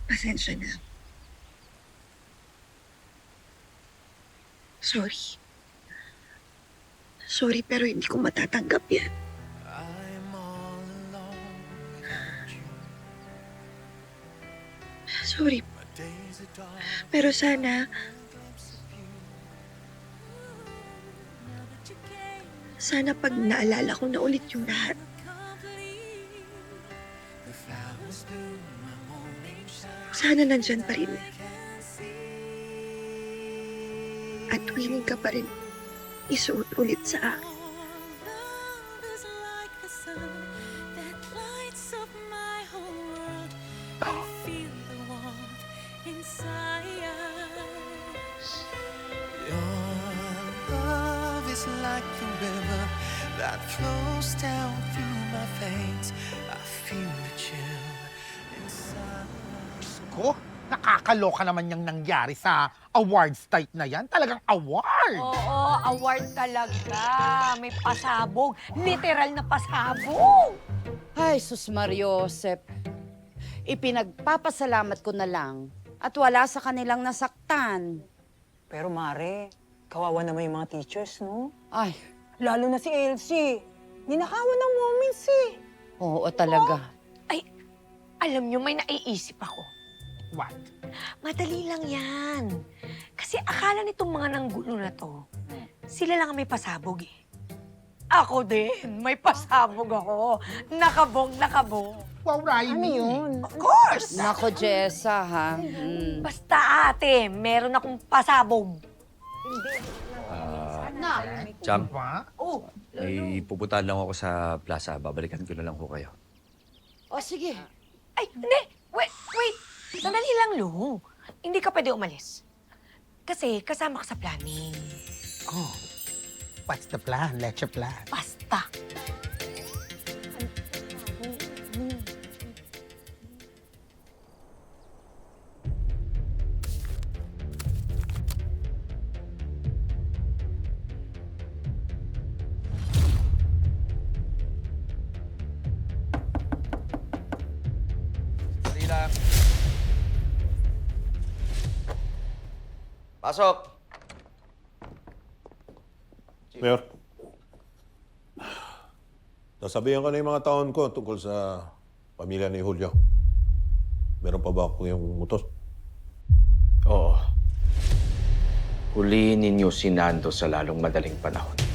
Pasensya na. Sorry. Sorry, pero hindi ko matatanggap yan. Sorry. Pero sana pag naalala ko na ulit yung lahat, sana nandyan pa rin. At willing ka pa rin isuot ulit sa akin. Like a river that flows down through my veins. I feel the chill inside. Ko, nakakaloka naman yung nangyari sa awards type na yan. Talagang award! Oo, award talaga. May pasabog. Literal na pasabog. Ay, sus Mariosep. Ipinagpapasalamat ko na lang at wala sa kanilang nasaktan. Pero Mare, kawawa naman yung mga teachers, no? Ay, Lalo na si Elsie. Ninakawan ng moments eh. oo talaga. Ay, alam nyo, may naiisip ako. What? Madali lang yan. Kasi akala nitong mga nanggulo na to, sila lang ang may pasabog eh. Ako din, may pasabog ako. Nakabog. Wow, Raimi! Ano yun? Of course! Nako, Jessa, ha? Basta ate, meron akong pasabog. Chang, Diba? may pupuntahan lang ako sa plaza. Babalikan ko na lang ho kayo. O, sige. Ay, hindi! Wait! Sandali lang, Lu. Hindi ka pwede umalis. Kasi kasama ka sa planning. Oh, what's the plan? Let's plan. Basta. Dali lang. Pasok! Mayor, nasabihan ko na yung mga taon ko tungkol sa pamilya ni Julio. Meron pa ba ako yung utos? Oo. Huliin ninyo si Nando sa lalong madaling panahon.